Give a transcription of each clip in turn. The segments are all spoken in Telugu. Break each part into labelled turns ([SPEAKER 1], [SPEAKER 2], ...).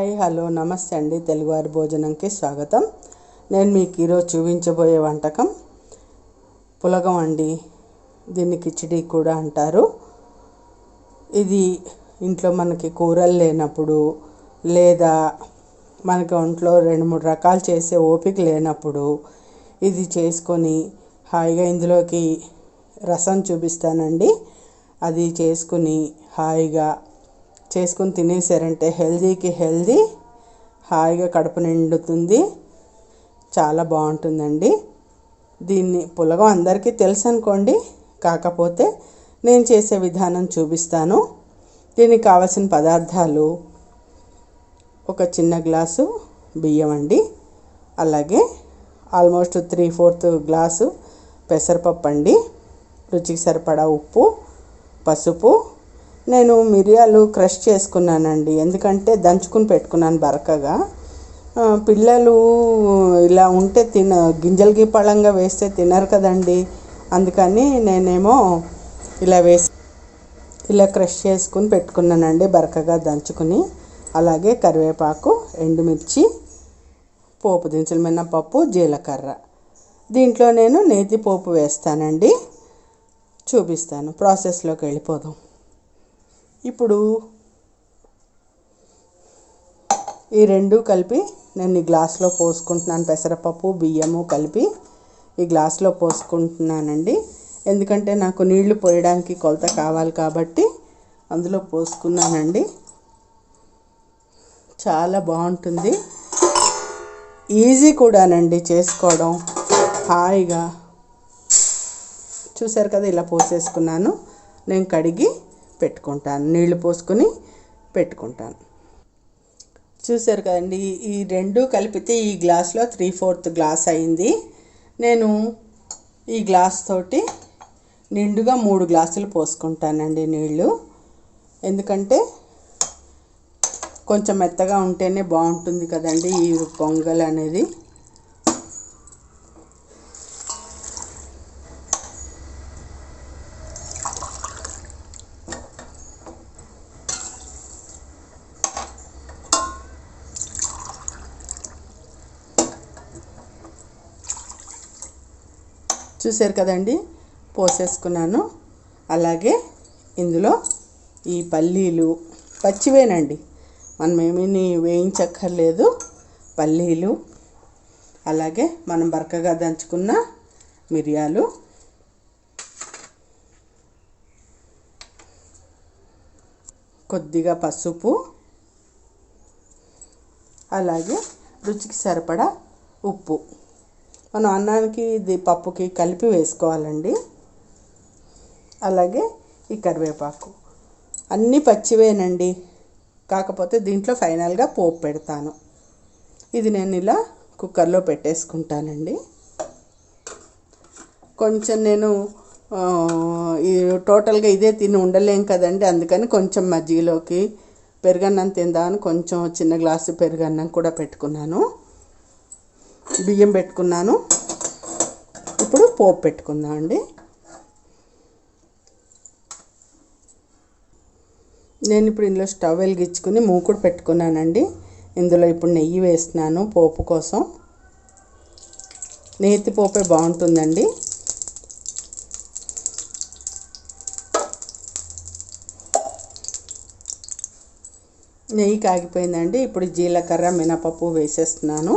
[SPEAKER 1] హాయ్ హలో నమస్తే అండి. తెలుగువారి భోజనంకి స్వాగతం. నేను మీకు ఈరోజు చూపించబోయే వంటకం పులగం అండి. దీన్ని కిచిడి కూడా అంటారు. ఇది ఇంట్లో మనకి కూరలు లేనప్పుడు, లేదా మనకి ఒంట్లో 2-3 రకాలు చేసే ఓపిక లేనప్పుడు ఇది చేసుకొని హాయిగా ఇందులోకి రసం చూపిస్తానండి. అది చేసుకుని హాయిగా చేసుకుని తినేసారంటే హెల్దీకి హెల్దీ, హాయిగా కడుపు నిండుతుంది. చాలా బాగుంటుందండి. దీన్ని పులగం అందరికీ తెలుసు అనుకోండి, కాకపోతే నేను చేసే విధానం చూపిస్తాను. దీనికి కావాల్సిన పదార్థాలు: ఒక చిన్న గ్లాసు బియ్యం అండి, అలాగే ఆల్మోస్ట్ 3/4 గ్లాసు పెసరపప్పు అండి, రుచికి సరిపడా ఉప్పు, పసుపు. నేను మిరియాలు క్రష్ చేసుకున్నానండి, ఎందుకంటే దంచుకుని పెట్టుకున్నాను బరకగా. పిల్లలు ఇలా ఉంటే గింజలు గిప్పళంగా వేస్తే తినరు కదండి. అందుకని నేనేమో ఇలా క్రష్ చేసుకుని పెట్టుకున్నానండి, బరకగా దంచుకుని. అలాగే కరివేపాకు, ఎండుమిర్చి, పోపు దినుసులు, మినపప్పు, జీలకర్ర. దీంట్లో నేను నేతి పోపు వేస్తానండి, చూపిస్తాను. ప్రాసెస్లోకి వెళ్ళిపోదాం. ఇప్పుడు ఈ రెండు కలిపి నేను ఈ గ్లాస్లో పోసుకుంటున్నాను. పెసరపప్పు బియ్యము కలిపి ఈ గ్లాస్లో పోసుకుంటున్నానండి, ఎందుకంటే నాకు నీళ్లు పోయడానికి కొలత కావాలి కాబట్టి అందులో పోసుకున్నానండి. చాలా బాగుంటుంది, ఈజీ కూడానండి చేసుకోవడం. హాయిగా చూసారు కదా, ఇలా పోసేసుకున్నాను. నేను కడిగి పెట్టుకుంటాను, నీళ్లు పోసుకొని పెట్టుకుంటాను. చూసారు కదండి, ఈ రెండు కలిపితే ఈ గ్లాస్లో 3/4 గ్లాస్ అయింది. నేను ఈ గ్లాస్ తోటి నిండుగా 3 గ్లాసులు పోసుకుంటానండి నీళ్ళు. ఎందుకంటే కొంచెం మెత్తగా ఉంటేనే బాగుంటుంది కదండి ఈ పొంగల్ అనేది. చూసారు కదండి, పోసేసుకున్నాను. అలాగే ఇందులో ఈ పల్లీలు పచ్చివేనండి, మనం ఏమీ వేయించక్కర్లేదు. పల్లీలు, అలాగే మనం బరకగా దంచుకున్న మిరియాలు, కొద్దిగా పసుపు, అలాగే రుచికి సరిపడా ఉప్పు. మనం అన్నానికి పప్పుకి కలిపి వేసుకోవాలండి. అలాగే ఈ కరివేపాకు. అన్నీ పచ్చివేనండి, కాకపోతే దీంట్లో ఫైనల్గా పోపు పెడతాను. ఇది నేను ఇలా కుక్కర్లో పెట్టేసుకుంటానండి. కొంచెం నేను టోటల్గా ఇదే తిని ఉండలేం కదండి, అందుకని కొంచెం మజ్జిగలోకి పెరుగన్నం తిందామని కొంచెం చిన్న గ్లాసు పెరుగన్నం కూడా పెట్టుకున్నాను. బియ్యం పెట్టుకున్నాను. ఇప్పుడు పోపు పెట్టుకుందాం అండి. నేను ఇప్పుడు ఇందులో స్టవ్ వెలిగించుకుని మూకుడు పెట్టుకున్నానండి. ఇందులో ఇప్పుడు నెయ్యి వేస్తున్నాను పోపు కోసం. నేతి పోపే బాగుంటుందండి. నెయ్యి కాగిపోయిందండి. ఇప్పుడు జీలకర్ర, మినపప్పు వేసేస్తున్నాను.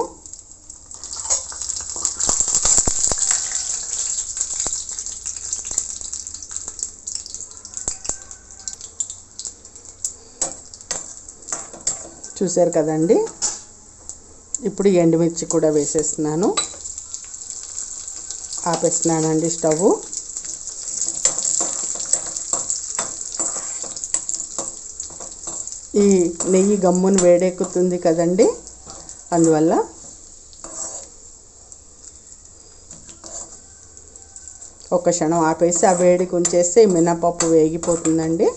[SPEAKER 1] చూసారు కదండి, ఇప్పుడు ఎండుమిర్చి కూడా వేసేస్తున్నాను. ఆపేస్తున్నానండి స్టవ్. ఈ నెయ్యి గమ్మును వేడెక్కుతుంది కదండి, అందువల్ల ఒక క్షణం ఆపేసి ఆ వేడికి ఉంచేస్తే ఈ మినపప్పు వేగిపోతుందండి.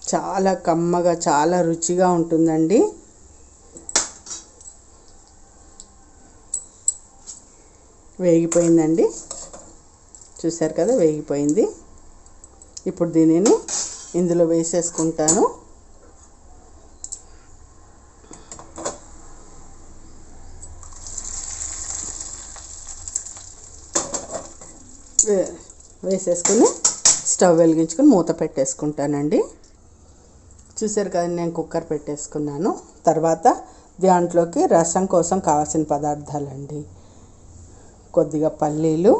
[SPEAKER 1] చాలా కమ్మగా, చాలా రుచిగా ఉంటుందండి. వేగిపోయిందండి, చూసారు కదా వేగిపోయింది. ఇప్పుడు దీనిని ఇందులో వేసేసుకుంటాను. వేసేసుకుని స్టవ్ వెలిగించుకొని మూత పెట్టేసుకుంటానండి. చూసారు కదండి, నేను కుక్కర్ పెట్టేసుకున్నాను. తర్వాత దాంట్లోకి రసం కోసం కావాల్సిన పదార్థాలండి: కొద్దిగా పల్లీలు,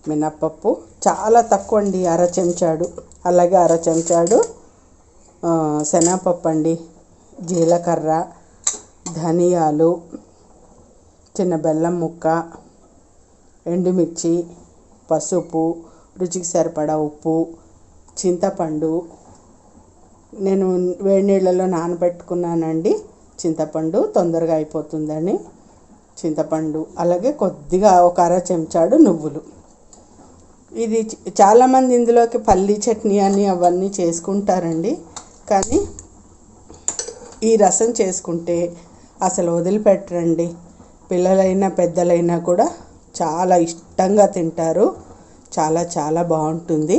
[SPEAKER 1] మినప్పప్పు చాలా తక్కువ అండి, అర చెంచాడు. అలాగే అర చెంచాడు శనగపప్పు అండి, జీలకర్ర, ధనియాలు, చిన్న బెల్లం ముక్క, ఎండుమిర్చి, పసుపు, రుచికి సరిపడా ఉప్పు, చింతపండు. నేను వేడి నీళ్ళలో నానబెట్టుకున్నానండి చింతపండు, తొందరగా అయిపోతుందని చింతపండు. అలాగే కొద్దిగా ఒక అర చెంచాడు నువ్వులు. ఇది చాలామంది ఇందులోకి పల్లీ చట్నీ అని అవన్నీ చేసుకుంటారండి, కానీ ఈ రసం చేసుకుంటే అసలు వదిలిపెట్టరండి. పిల్లలైనా పెద్దలైనా కూడా చాలా ఇష్టంగా తింటారు. చాలా చాలా బాగుంటుంది.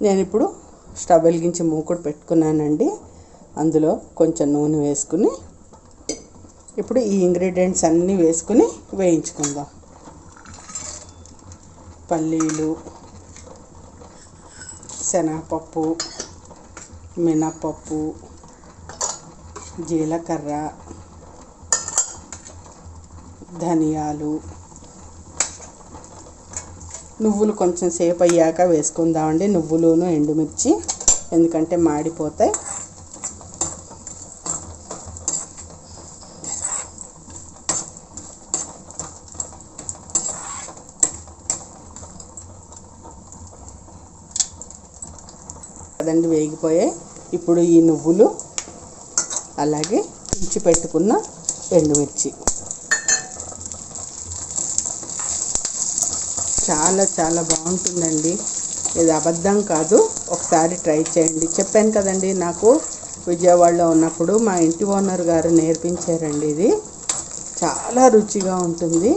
[SPEAKER 1] నేను ఇప్పుడు స్టవ్ వెలిగించి మూకుడు పెట్టుకున్నానండి. అందులో కొంచెం నూనె వేసుకుని ఇప్పుడు ఈ ఇంగ్రీడియంట్స్ అన్నీ వేసుకుని వేయించుకుందాం. పల్లీలు, శనగపప్పు, మినపప్పు, జీలకర్ర, ధనియాలు, నువ్వులు కొంచెం సేపు అయ్యాక వేసుకుందామండి. నువ్వులును ఎండుమిర్చి, ఎందుకంటే మాడిపోతాయి. అదండి వేగిపోయాయి. ఇప్పుడు ఈ నువ్వులు, అలాగే తుంచి పెట్టుకున్న ఎండుమిర్చి, చాలా చాలా బాగుంటుందండి. ఇది అబద్ధం కాదు, ఒకసారి ట్రై చేయండి. చెప్పాను కదండి, నాకు విజయవాడలో ఉన్నప్పుడు మా ఇంటి ఓనర్ గారు నేర్పించారండి. ఇది చాలా రుచిగా ఉంటుంది.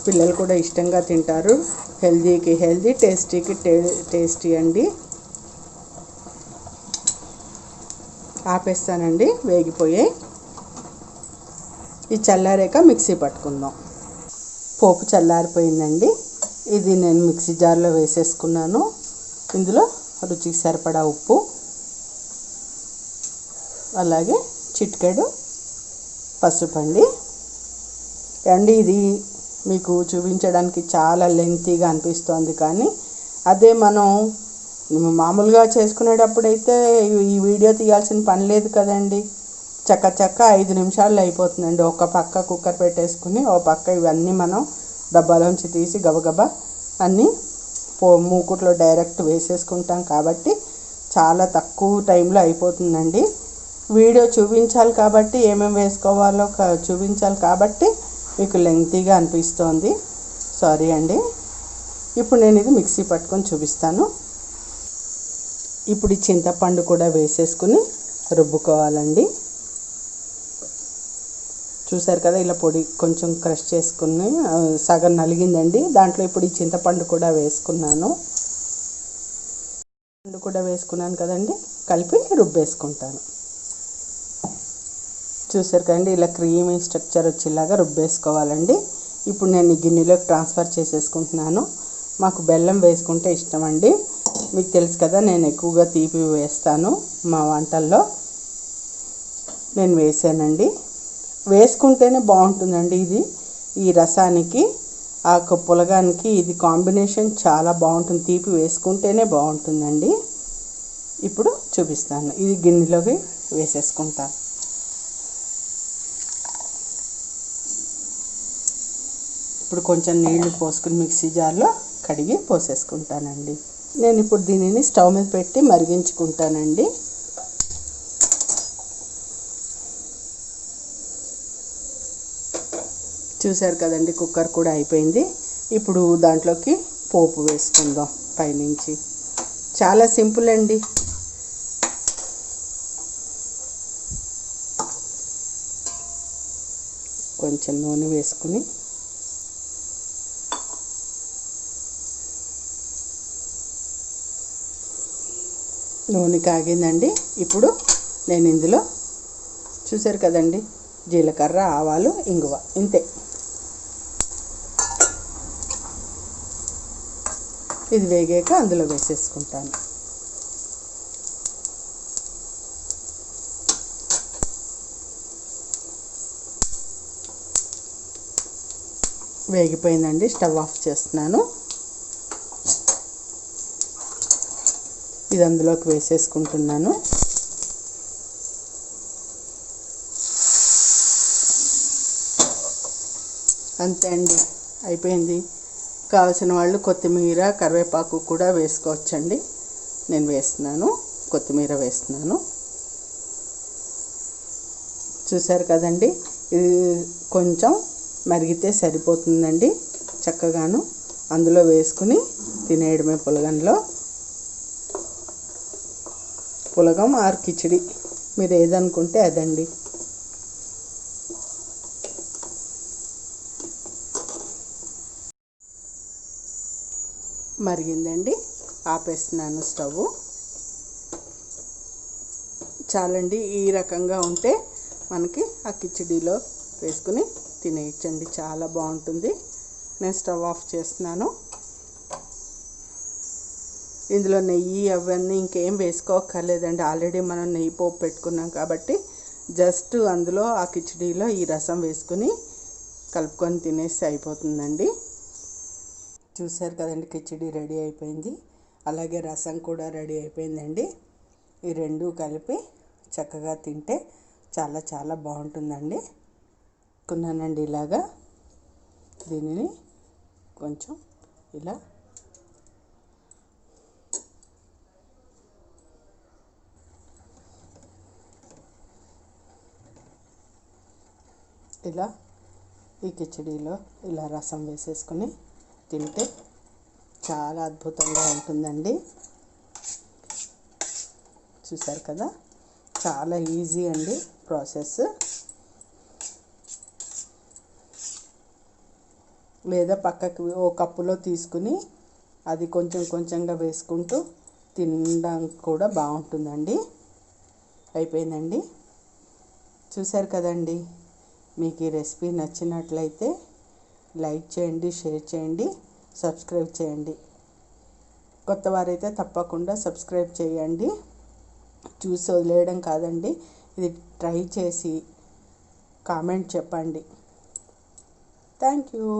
[SPEAKER 1] పిల్లలు కూడా ఇష్టంగా తింటారు. హెల్తీకి హెల్తీ, టేస్టీకి టేస్టీ అండి. ఆపేస్తానండి, వేగిపోయాయి. ఈ చల్లారాక మిక్సీ పట్టుకుందాం. పోపు చల్లారిపోయిందండి. ఇది నేను మిక్సీ జార్లో వేసేసుకున్నాను. ఇందులో రుచికి సరిపడా ఉప్పు, అలాగే చిటికెడు పసుపు అండి. ఇది మీకు చూపించడానికి చాలా లెంతీగా అనిపిస్తుంది, కానీ అదే మనం మామూలుగా చేసుకునేటప్పుడైతే ఈ వీడియో తీయాల్సిన పని లేదు కదండి. చక్క 5 నిమిషాల్లో అయిపోతుందండి. ఒక పక్క కుక్కర్ పెట్టేసుకుని ఒక పక్క ఇవన్నీ మనం డబ్బాలోంచి తీసి గబగబా అన్నీ మూకుట్లో డైరెక్ట్ వేసేసుకుంటాం కాబట్టి చాలా తక్కువ టైంలో అయిపోతుందండి. వీడియో చూపించాలి కాబట్టి, ఏమేమి వేసుకోవాలో చూపించాలి కాబట్టి మీకు లెంగ్తీగా అనిపిస్తోంది, సారీ అండి. ఇప్పుడు నేను ఇది మిక్సీ పట్టుకొని చూపిస్తాను. ఇప్పుడు ఈ చింతపండు కూడా వేసేసుకుని రుబ్బుకోవాలండి. చూసారు కదా, ఇలా పొడి కొంచెం క్రష్ చేసుకుని సగం నలిగిందండి. దాంట్లో ఇప్పుడు ఈ చింతపండు కూడా వేసుకున్నాను. కదండి, కలిపి రుబ్బేసుకుంటాను. చూసారు కదండి, ఇలా క్రీమీ స్ట్రక్చర్ వచ్చేలాగా రుబ్బేసుకోవాలండి. ఇప్పుడు నేను ఈ గిన్నెలోకి ట్రాన్స్ఫర్ చేసేసుకుంటున్నాను. మాకు బెల్లం వేసుకుంటే ఇష్టం అండి. మీకు తెలుసు కదా, నేను ఎక్కువగా తీపి వేస్తాను మా వంటల్లో. నేను వేసానండి. వేసుకుంటేనే బాగుంటుందండి. ఇది ఈ రసానికి, ఆ పులగానికి ఇది కాంబినేషన్ చాలా బాగుంటుంది. తీపి వేసుకుంటేనే బాగుంటుందండి. ఇప్పుడు చూపిస్తాను. ఇది గిన్నెలోకి వేసేసుకుంటాను. ఇప్పుడు కొంచెం నీళ్లు పోసుకుని మిక్సీ జార్లో కడిగి పోసేసుకుంటానండి. నేను ఇప్పుడు దీనిని స్టవ్ మీద పెట్టి మరిగించుకుంటానండి. చూసారు కదండి, కుక్కర్ కూడా అయిపోయింది. ఇప్పుడు దాంట్లోకి పోపు వేసుకుందాం పైనుంచి. చాలా సింపుల్ అండి. కొంచెం నూనె వేసుకుని నూనె కాగిందండి. ఇప్పుడు నేను ఇందులో చూసారు కదండి, జీలకర్ర, ఆవాలు, ఇంగువ, ఇంతే. ఇది వేగాక అందులో వేసేసుకుంటాను. వేగిపోయిందండి, స్టవ్ ఆఫ్ చేస్తున్నాను. ఇది అందులోకి వేసేసుకుంటున్నాను. అంతే అండి, అయిపోయింది. కావలసిన వాళ్ళు కొత్తిమీర, కరివేపాకు కూడా వేసుకోవచ్చండి. నేను వేస్తున్నాను, కొత్తిమీర వేస్తున్నాను. చూసారు కదండి, ఇది కొంచెం మరిగితే సరిపోతుందండి. చక్కగాను అందులో వేసుకుని తినేయడమే పులగంలో. పులగం ఆర్ కిచిడి, మీరు ఏదనుకుంటే అదండి. మరిగిందండి, ఆపేస్తున్నాను స్టవ్. చాలండి, ఈ రకంగా ఉంటే మనకి ఆ కిచిడీలో వేసుకుని తినేయచ్చండి, చాలా బాగుంటుంది. నేను స్టవ్ ఆఫ్ చేస్తున్నాను. ఇందులో నెయ్యి అవన్నీ ఇంకేం వేసుకోక్కర్లేదండి, ఆల్రెడీ మనం నెయ్యి పోపు పెట్టుకున్నాం కాబట్టి జస్ట్ అందులో ఆ కిచిడీలో ఈ రసం వేసుకుని కలుపుకొని తినేసి అయిపోతుందండి. చూసారు కదండి, కిచిడి రెడీ అయిపోయింది. అలాగే రసం కూడా రెడీ అయిపోయిందండి. ఈ రెండు కలిపి చక్కగా తింటే చాలా చాలా బాగుంటుందండి. కొన్నానండి ఇలాగా, దీనిని కొంచెం ఇలా ఇలా ఈ కిచిడీలో ఇలా రసం వేసేసుకొని తింటే చాలా అద్భుతంగా ఉంటుందండి. చూసారు కదా, చాలా ఈజీ అండి ప్రాసెస్. లేదా పక్కకి ఓ కప్పులో తీసుకుని అది కొంచెం కొంచెంగా వేసుకుంటూ తినడానికి కూడా బాగుంటుందండి. అయిపోయిందండి. చూసారు కదండి, మీకు ఈ రెసిపీ నచ్చినట్లయితే లైక్ చేయండి, షేర్ చేయండి, సబ్స్క్రైబ్ చేయండి. కొత్త వారైతే తప్పకుండా సబ్స్క్రైబ్ చేయండి. చూసి వదిలేయడం కాదండి, ఇది ట్రై చేసి కామెంట్ చెప్పండి. Thank you.